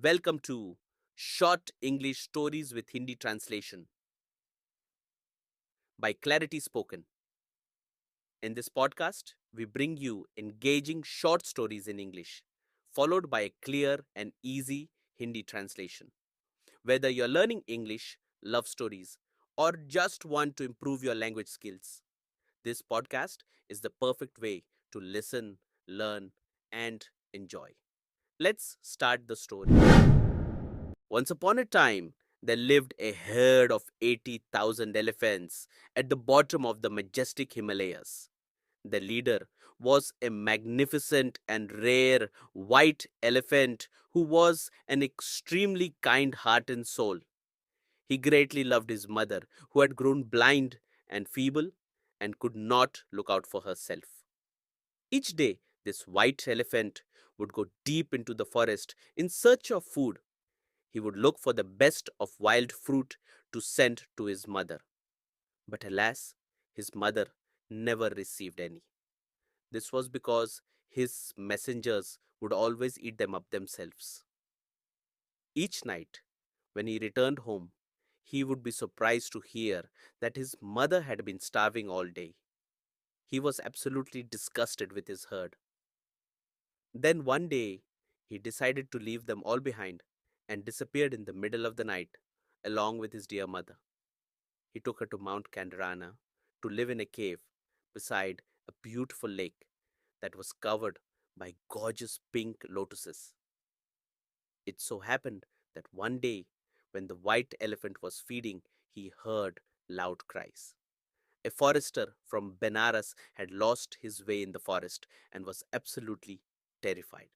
Welcome to Short English Stories with Hindi Translation by Clarity Spoken. In this podcast, we bring you engaging short stories in English, followed by a clear and easy Hindi translation. Whether you're learning English, love stories, or just want to improve your language skills, this podcast is the perfect way to listen, learn, and enjoy. Let's start the story. Once upon a time, there lived a herd of 80,000 elephants at the bottom of the majestic Himalayas. The leader was a magnificent and rare white elephant who was an extremely kind heart and soul. He greatly loved his mother, who had grown blind and feeble and could not look out for herself. Each day, this white elephant would go deep into the forest in search of food. He would look for the best of wild fruit to send to his mother. But alas, his mother never received any. This was because his messengers would always eat them up themselves. Each night, when he returned home, he would be surprised to hear that his mother had been starving all day. He was absolutely disgusted with his herd. Then one day, he decided to leave them all behind and disappeared in the middle of the night along with his dear mother. He took her to Mount Kandarana to live in a cave beside a beautiful lake that was covered by gorgeous pink lotuses. It so happened that one day, when the white elephant was feeding, he heard loud cries. A forester from Benares had lost his way in the forest and was absolutely terrified.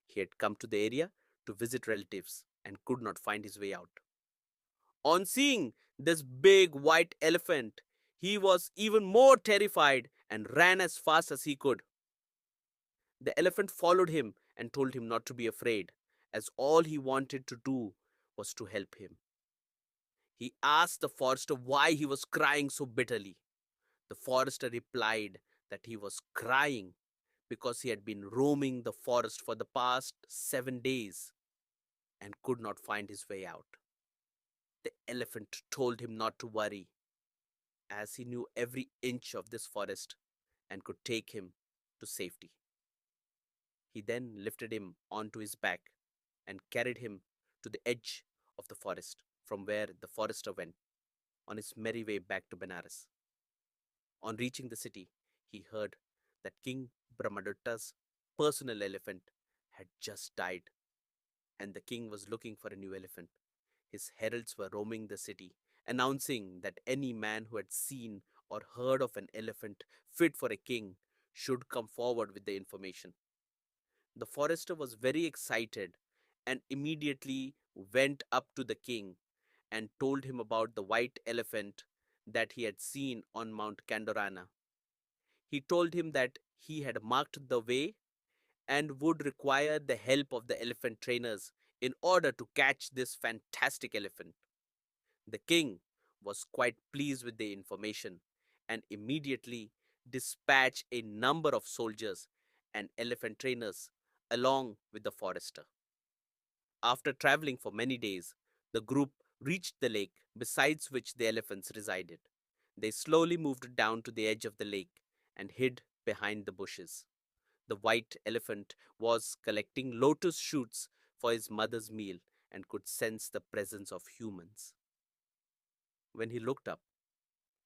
He had come to the area to visit relatives and could not find his way out. On seeing this big white elephant, he was even more terrified and ran as fast as he could. The elephant followed him and told him not to be afraid, as all he wanted to do was to help him. He asked the forester why he was crying so bitterly. The forester replied that he was crying because he had been roaming the forest for the past 7 days and could not find his way out. The elephant told him not to worry, as he knew every inch of this forest and could take him to safety. He then lifted him onto his back and carried him to the edge of the forest, from where the forester went on his merry way back to Benares. On reaching the city, he heard that King Brahmadatta's personal elephant had just died, and the king was looking for a new elephant. His heralds were roaming the city, announcing that any man who had seen or heard of an elephant fit for a king should come forward with the information. The forester was very excited and immediately went up to the king and told him about the white elephant that he had seen on Mount Kandorana. He told him that he had marked the way and would require the help of the elephant trainers in order to catch this fantastic elephant. The king was quite pleased with the information and immediately dispatched a number of soldiers and elephant trainers along with the forester. After traveling for many days, the group reached the lake beside which the elephants resided. They slowly moved down to the edge of the lake and hid behind the bushes. The white elephant was collecting lotus shoots for his mother's meal and could sense the presence of humans. When he looked up,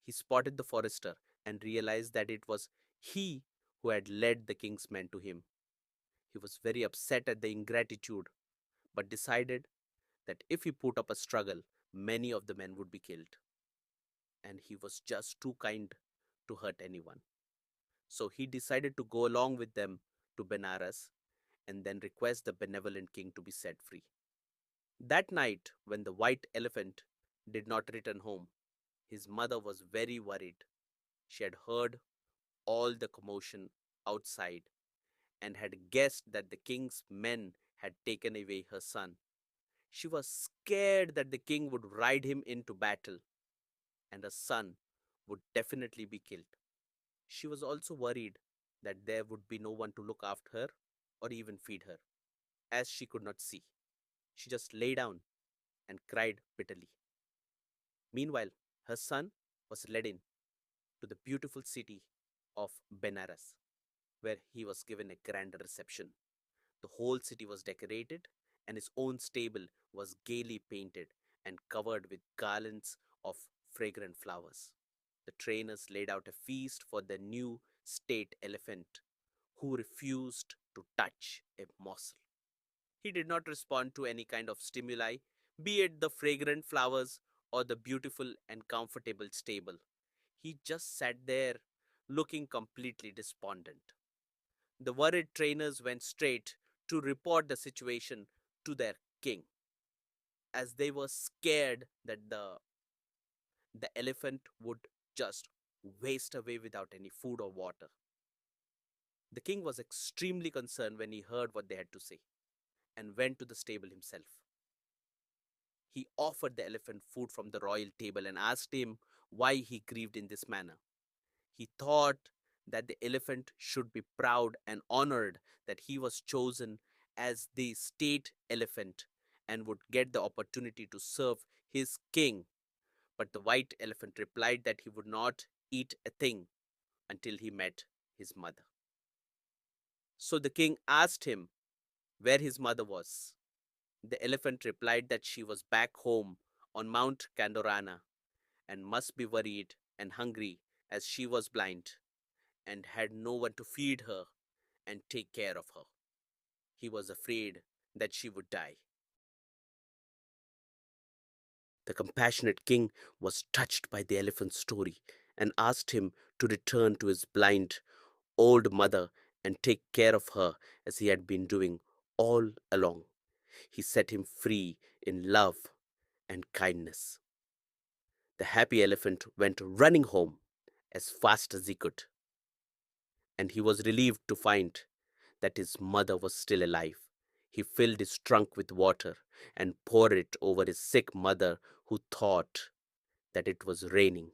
he spotted the forester and realized that it was he who had led the king's men to him. He was very upset at the ingratitude, but decided that if he put up a struggle, many of the men would be killed. And he was just too kind to hurt anyone. So he decided to go along with them to Benares and then request the benevolent king to be set free. That night, when the white elephant did not return home, his mother was very worried. She had heard all the commotion outside and had guessed that the king's men had taken away her son. She was scared that the king would ride him into battle and her son would definitely be killed. She was also worried that there would be no one to look after her or even feed her, as she could not see. she just lay down and cried bitterly. Meanwhile, her son was led in to the beautiful city of Benares, where he was given a grand reception. The whole city was decorated, and his own stable was gaily painted and covered with garlands of fragrant flowers. The trainers laid out a feast for the new state elephant, who refused to touch a morsel. He did not respond to any kind of stimuli, be it the fragrant flowers or the beautiful and comfortable stable. He just sat there looking completely despondent. The worried trainers went straight to report the situation to their king, as they were scared that the elephant would just waste away without any food or water. The king was extremely concerned when he heard what they had to say and went to the stable himself. He offered the elephant food from the royal table and asked him why he grieved in this manner. He thought that the elephant should be proud and honored that he was chosen as the state elephant and would get the opportunity to serve his king. But the white elephant replied that he would not eat a thing until he met his mother. So the king asked him where his mother was. The elephant replied that she was back home on Mount Kandorana and must be worried and hungry as she was blind and had no one to feed her and take care of her. He was afraid that she would die. The compassionate king was touched by the elephant's story and asked him to return to his blind old mother and take care of her as he had been doing all along. He set him free in love and kindness. The happy elephant went running home as fast as he could, and he was relieved to find that his mother was still alive. He filled his trunk with water and poured it over his sick mother, who thought that it was raining.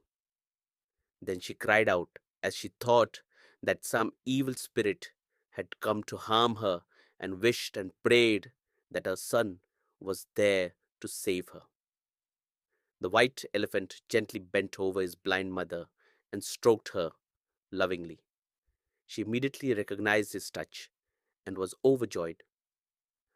Then she cried out as she thought that some evil spirit had come to harm her and wished and prayed that her son was there to save her. The white elephant gently bent over his blind mother and stroked her lovingly. She immediately recognized his touch and was overjoyed.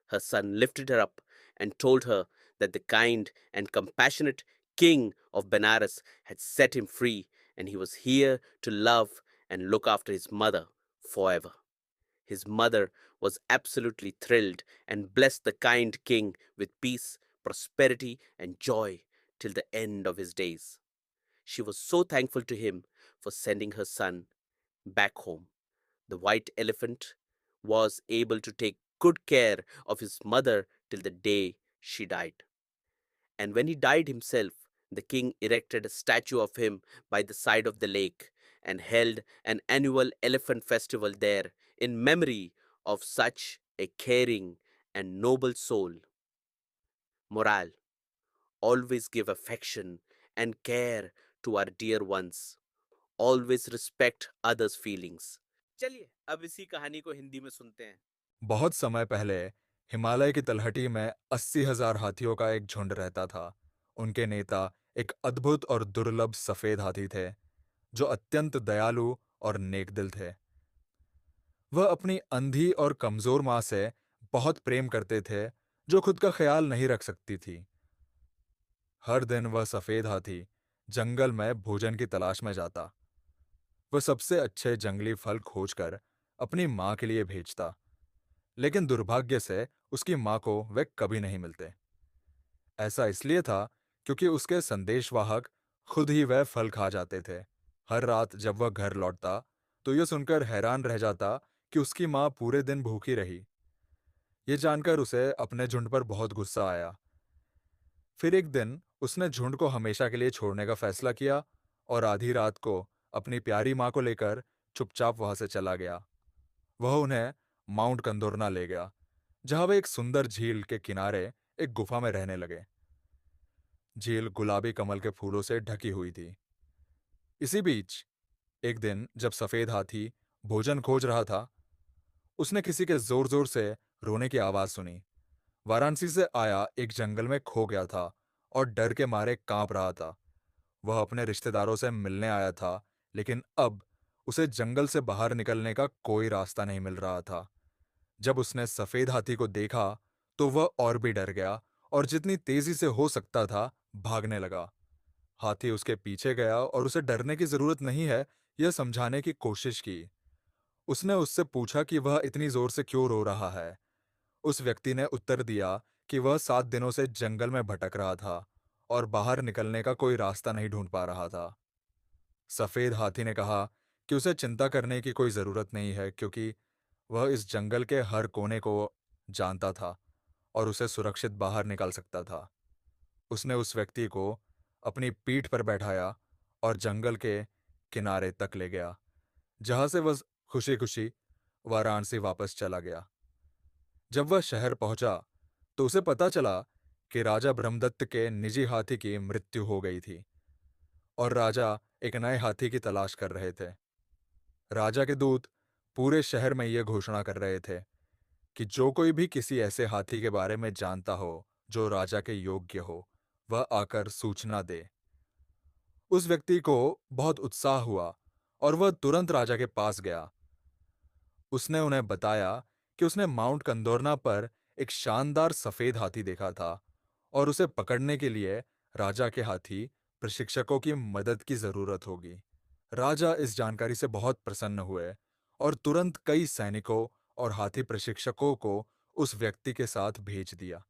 Her son lifted her up and told her that the kind and compassionate king of Benares had set him free and he was here to love and look after his mother forever. His mother was absolutely thrilled and blessed the kind king with peace, prosperity, and joy till the end of his days. She was so thankful to him for sending her son back home. The white elephant was able to take good care of his mother till the day she died. And when he died himself, the king erected a statue of him by the side of the lake and held an annual elephant festival there in memory of such a caring and noble soul. Morale: always give affection and care to our dear ones. Always respect others' feelings. चलिए अब इसी कहानी को हिंदी में सुनते हैं. बहुत समय पहले हिमालय की तलहटी में 80,000 हाथियों का एक झुंड रहता था। उनके नेता एक अद्भुत और दुर्लभ सफेद हाथी थे, जो अत्यंत दयालु और नेकदिल थे। वह अपनी अंधी और कमजोर माँ से बहुत प्रेम करते थे, जो खुद का ख्याल नहीं रख सकती थी। हर दिन वह सफेद हाथी जंगल में भोजन की तलाश में जाता। वह सबसे अच्छे जंगली फल खोजकर अपनी माँ के लिए भेजता, लेकिन दुर्भाग्य से उसकी माँ को वे कभी नहीं मिलते। ऐसा इसलिए था क्योंकि उसके संदेशवाहक खुद ही वह फल खा जाते थे। हर रात जब वह घर लौटता तो यह सुनकर हैरान रह जाता कि उसकी माँ पूरे दिन भूखी रही। ये जानकर उसे अपने झुंड पर बहुत गुस्सा आया। फिर एक दिन उसने झुंड को हमेशा के लिए छोड़ने का फैसला किया और आधी रात को अपनी प्यारी माँ को लेकर चुपचाप वहां से चला गया। वह उन्हें माउंट कंदोरना ले गया, जहां वे एक सुंदर झील के किनारे एक गुफा में रहने लगे। झील गुलाबी कमल के फूलों से ढकी हुई थी। इसी बीच एक दिन जब सफेद हाथी भोजन खोज रहा था, उसने किसी के जोर जोर से रोने की आवाज सुनी। वाराणसी से आया एक जंगल में खो गया था और डर के मारे कांप रहा था। वह अपने रिश्तेदारों से मिलने आया था, लेकिन अब उसे जंगल से बाहर निकलने का कोई रास्ता नहीं मिल रहा था। जब उसने सफेद हाथी को देखा, तो वह और भी डर गया और जितनी तेजी से हो सकता था, भागने लगा। हाथी उसके पीछे गया और उसे डरने की जरूरत नहीं है, यह समझाने की कोशिश की। उसने उससे पूछा कि वह इतनी जोर से क्यों रो रहा है। उस व्यक्ति ने उत्तर दिया कि वह 7 दिनों से जंगल में भटक रहा था और बाहर निकलने का कोई रास्ता नहीं ढूंढ पा रहा था। सफेद हाथी ने कहा कि उसे चिंता करने की कोई जरूरत नहीं है, क्योंकि वह इस जंगल के हर कोने को जानता था और उसे सुरक्षित बाहर निकाल सकता था। उसने उस व्यक्ति को अपनी पीठ पर बैठाया और जंगल के किनारे तक ले गया, जहां से वह खुशी खुशी वाराणसी वापस चला गया। जब वह शहर पहुंचा, तो उसे पता चला कि राजा ब्रह्मदत्त के निजी हाथी की मृत्यु हो गई थी और राजा एक नए हाथी की तलाश कर रहे थे। राजा के दूत पूरे शहर में यह घोषणा कर रहे थे कि जो कोई भी किसी ऐसे हाथी के बारे में जानता हो जो राजा के योग्य हो, वह आकर सूचना दे। उस व्यक्ति को बहुत उत्साह हुआ और वह तुरंत राजा के पास गया। उसने उन्हें बताया कि उसने माउंट कंदोरना पर एक शानदार सफेद हाथी देखा था और उसे पकड़ने के लिए राजा के हाथी प्रशिक्षकों की मदद की जरूरत होगी। राजा इस जानकारी से बहुत प्रसन्न हुए और तुरंत कई सैनिकों और हाथी प्रशिक्षकों को उस व्यक्ति के साथ भेज दिया।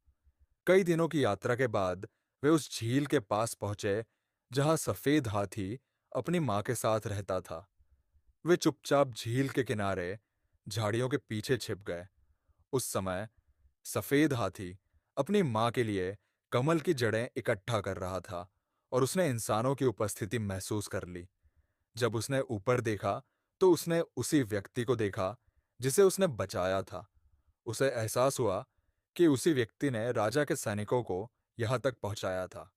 कई दिनों की यात्रा के बाद वे उस झील के पास पहुंचे जहां सफेद हाथी अपनी मां के साथ रहता था। वे चुपचाप झील के किनारे झाड़ियों के पीछे छिप गए। उस समय सफेद हाथी अपनी मां के लिए कमल की जड़ें इकट्ठा कर रहा था और उसने इंसानों की उपस्थिति महसूस कर ली। जब उसने ऊपर देखा, तो उसने उसी व्यक्ति को देखा जिसे उसने बचाया था। उसे एहसास हुआ कि उसी व्यक्ति ने राजा के सैनिकों को यहां तक पहुंचाया था।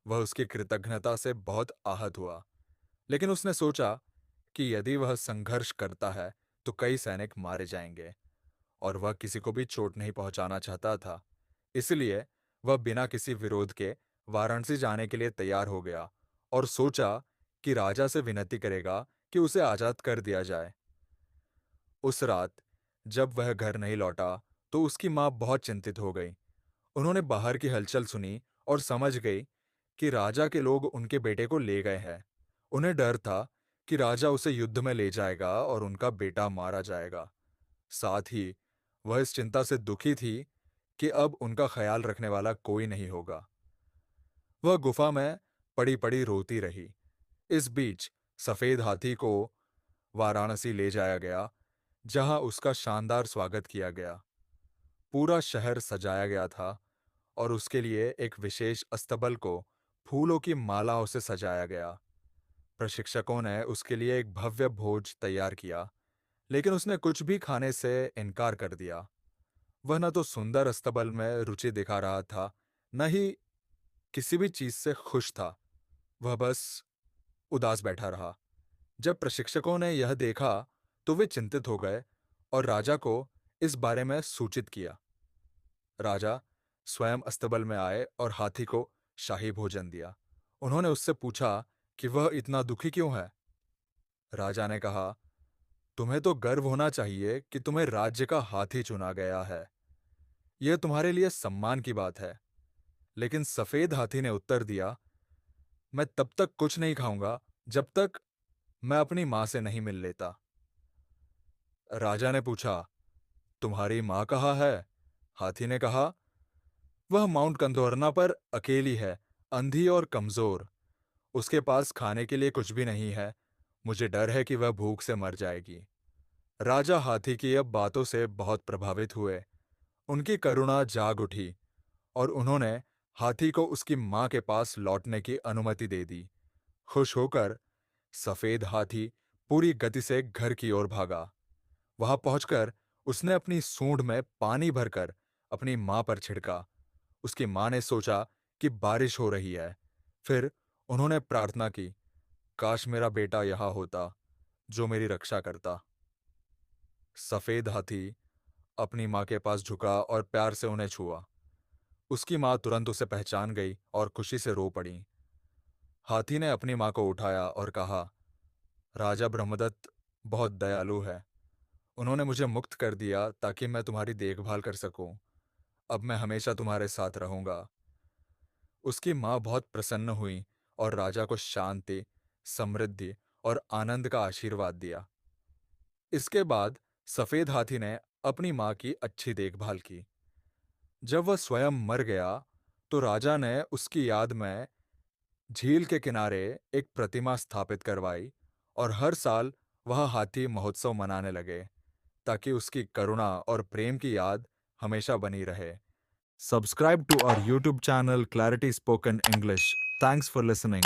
वह उसकी कृतज्ञता से बहुत आहत हुआ, लेकिन उसने सोचा कि यदि वह संघर्ष करता है तो कई सैनिक मारे जाएंगे और वह किसी को भी चोट नहीं पहुंचाना चाहता था। इसलिए वह बिना किसी विरोध के वाराणसी जाने के लिए तैयार हो गया और सोचा कि राजा से विनती करेगा कि उसे आजाद कर दिया जाए। उस रात जब वह घर नहीं लौटा, तो उसकी मां बहुत चिंतित हो गई। उन्होंने बाहर की हलचल सुनी और समझ गई कि राजा के लोग उनके बेटे को ले गए हैं। उन्हें डर था कि राजा उसे युद्ध में ले जाएगा और उनका बेटा मारा जाएगा। साथ ही वह इस चिंता से दुखी थी कि अब उनका ख्याल रखने वाला कोई नहीं होगा। वह गुफा में पड़ी पड़ी रोती रही। इस बीच सफेद हाथी को वाराणसी ले जाया गया, जहां उसका शानदार स्वागत किया गया। पूरा शहर सजाया गया था और उसके लिए एक विशेष अस्तबल को फूलों की मालाओं से सजाया गया। प्रशिक्षकों ने उसके लिए एक भव्य भोज तैयार किया, लेकिन उसने कुछ भी खाने से इनकार कर दिया। वह न तो सुंदर अस्तबल में रुचि दिखा रहा था, न ही किसी भी चीज से खुश था। वह बस उदास बैठा रहा। जब प्रशिक्षकों ने यह देखा, तो वे चिंतित हो गए और राजा को इस बारे में सूचित किया। राजा स्वयं अस्तबल में आए और हाथी को शाही भोजन दिया। उन्होंने उससे पूछा कि वह इतना दुखी क्यों है। राजा ने कहा, तुम्हें तो गर्व होना चाहिए कि तुम्हें राज्य का हाथी चुना गया है। यह तुम्हारे लिए सम्मान की बात है। लेकिन सफेद हाथी ने उत्तर दिया, मैं तब तक कुछ नहीं खाऊंगा जब तक मैं अपनी मां से नहीं मिल लेता। राजा ने पूछा, तुम्हारी मां कहाँ है? हाथी ने कहा, वह माउंट कंदोरना पर अकेली है, अंधी और कमजोर। उसके पास खाने के लिए कुछ भी नहीं है। मुझे डर है कि वह भूख से मर जाएगी। राजा हाथी की अब बातों से बहुत प्रभावित हुए। उनकी करुणा जाग उठी और उन्होंने हाथी को उसकी मां के पास लौटने की अनुमति दे दी। खुश होकर सफेद हाथी पूरी गति से घर की ओर भागा। वहां पहुंचकर उसने अपनी सूंड में पानी भरकर अपनी मां पर छिड़का। उसकी मां ने सोचा कि बारिश हो रही है। फिर उन्होंने प्रार्थना की, काश मेरा बेटा यहां होता जो मेरी रक्षा करता। सफेद हाथी अपनी मां के पास झुका और प्यार से उन्हें छुआ। उसकी माँ तुरंत उसे पहचान गई और खुशी से रो पड़ी। हाथी ने अपनी माँ को उठाया और कहा, राजा ब्रह्मदत्त बहुत दयालु है। उन्होंने मुझे मुक्त कर दिया ताकि मैं तुम्हारी देखभाल कर सकूं। अब मैं हमेशा तुम्हारे साथ रहूंगा। उसकी माँ बहुत प्रसन्न हुई और राजा को शांति, समृद्धि और आनंद का आशीर्वाद दिया। इसके बाद सफेद हाथी ने अपनी माँ की अच्छी देखभाल की। जब वह स्वयं मर गया, तो राजा ने उसकी याद में झील के किनारे एक प्रतिमा स्थापित करवाई और हर साल वह हाथी महोत्सव मनाने लगे, ताकि उसकी करुणा और प्रेम की याद हमेशा बनी रहे। Subscribe to our YouTube channel Clarity Spoken English. Thanks for listening.